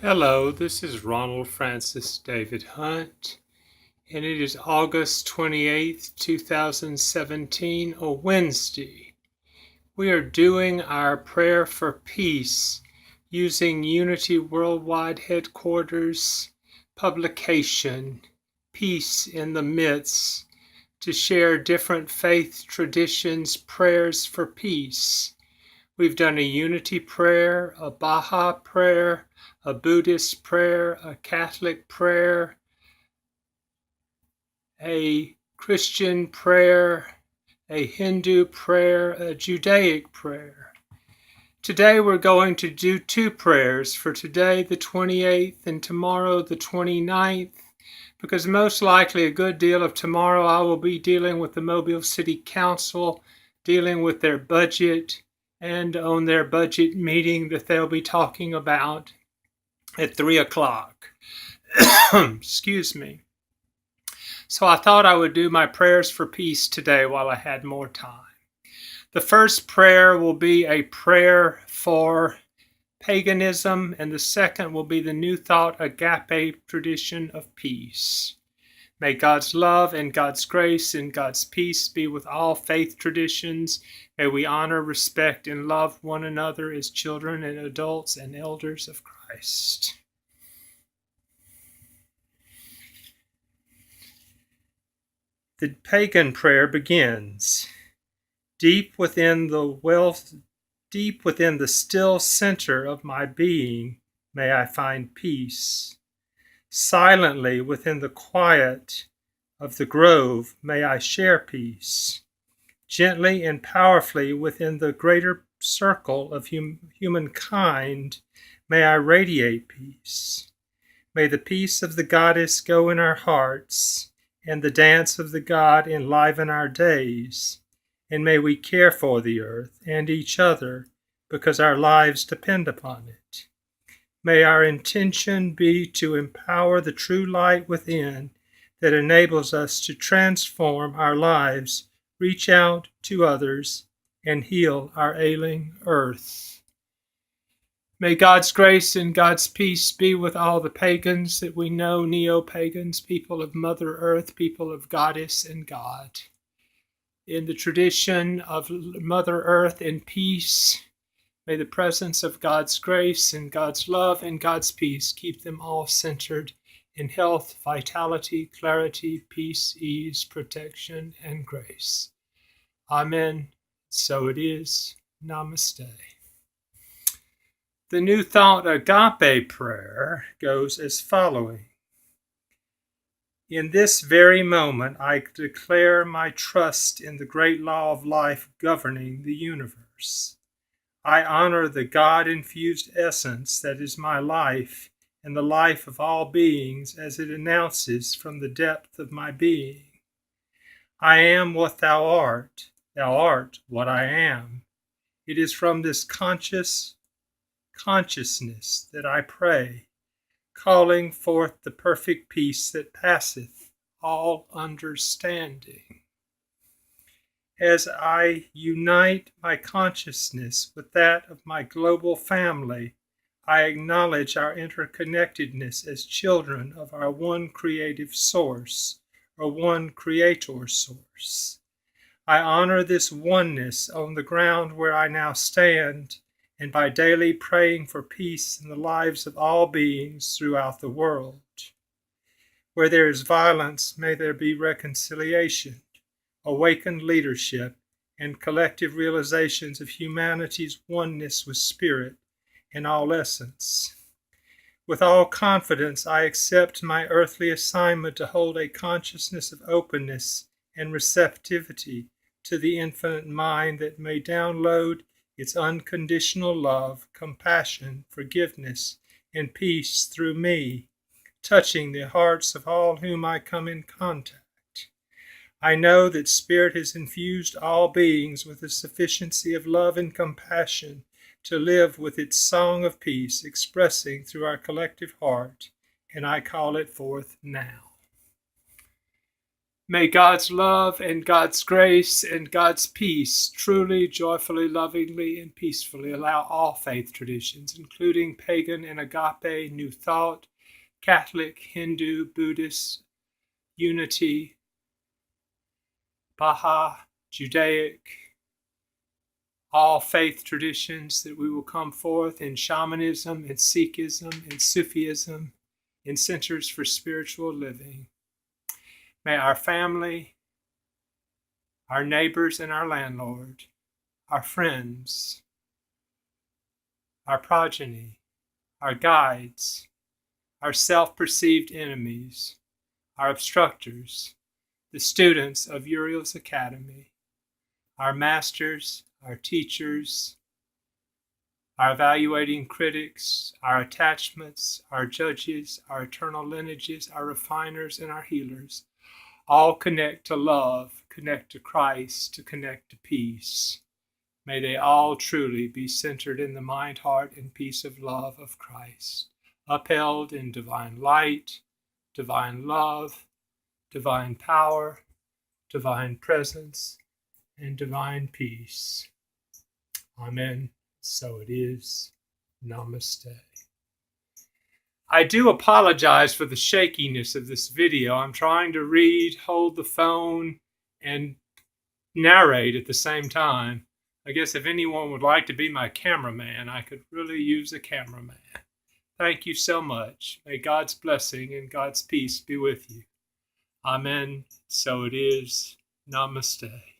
Hello, this is Ronald Francis David Hunt, and it is August 28th, 2017, a Wednesday. We are doing our prayer for peace using Unity Worldwide Headquarters publication, Peace in the Midst, to share different faith traditions, prayers for peace. We've done a unity prayer, a Baha prayer, a Buddhist prayer, a Catholic prayer, a Christian prayer, a Hindu prayer, a Judaic prayer. Today we're going to do two prayers, for today the 28th and tomorrow the 29th, because most likely a good deal of tomorrow I will be dealing with the Mobile City Council, dealing with their budget, and on their budget meeting that they'll be talking about at 3 o'clock. Excuse me. So I thought I would do my prayers for peace today while I had more time. The first prayer will be a prayer for paganism, and the second will be the New Thought Agape tradition of peace. May God's love and God's grace and God's peace be with all faith traditions. May we honor, respect, and love one another as children and adults and elders of Christ. The pagan prayer begins, deep within the still center of my being, may I find peace. Silently within the quiet of the grove, may I share peace. Gently and powerfully within the greater circle of humankind, may I radiate peace. May the peace of the goddess go in our hearts, and the dance of the God enliven our days. And may we care for the earth and each other, because our lives depend upon it. May our intention be to empower the true light within that enables us to transform our lives, reach out to others, and heal our ailing earth. May God's grace and God's peace be with all the pagans that we know, Neo-pagans, people of Mother Earth, people of Goddess and God. In the tradition of Mother Earth and peace, may the presence of God's grace and God's love and God's peace keep them all centered in health, vitality, clarity, peace, ease, protection, and grace. Amen. So it is. Namaste. The New Thought Agape prayer goes as following. In this very moment, I declare my trust in the great law of life governing the universe. I honor the God-infused essence that is my life and the life of all beings as it announces from the depth of my being. I am what thou art what I am. It is from this consciousness that I pray, calling forth the perfect peace that passeth all understanding. As I unite my consciousness with that of my global family, I acknowledge our interconnectedness as children of our one creative source, or one creator source. I honor this oneness on the ground where I now stand, and by daily praying for peace in the lives of all beings throughout the world. Where there is violence, may there be reconciliation, awakened leadership, and collective realizations of humanity's oneness with spirit and all essence. With all confidence, I accept my earthly assignment to hold a consciousness of openness and receptivity to the infinite mind that may download its unconditional love, compassion, forgiveness, and peace through me, touching the hearts of all whom I come in contact. I know that Spirit has infused all beings with a sufficiency of love and compassion to live with its song of peace expressing through our collective heart, and I call it forth now. May God's love and God's grace and God's peace truly, joyfully, lovingly, and peacefully allow all faith traditions, including pagan and agape, New Thought, Catholic, Hindu, Buddhist, Unity, Baha'i, Judaic, all faith traditions, that we will come forth in shamanism and Sikhism and Sufism, in centers for spiritual living. May our family, our neighbors and our landlord, our friends, our progeny, our guides, our self-perceived enemies, our obstructors, the students of Uriel's Academy, our masters, our teachers, our evaluating critics, our attachments, our judges, our eternal lineages, our refiners, and our healers, all connect to love, connect to Christ, to connect to peace. May they all truly be centered in the mind, heart, and peace of love of Christ, upheld in divine light, divine love, divine power, divine presence, and divine peace. Amen. So it is. Namaste. I do apologize for the shakiness of this video. I'm trying to read, hold the phone, and narrate at the same time. I guess if anyone would like to be my cameraman, I could really use a cameraman. Thank you so much. May God's blessing and God's peace be with you. Amen. So it is. Namaste.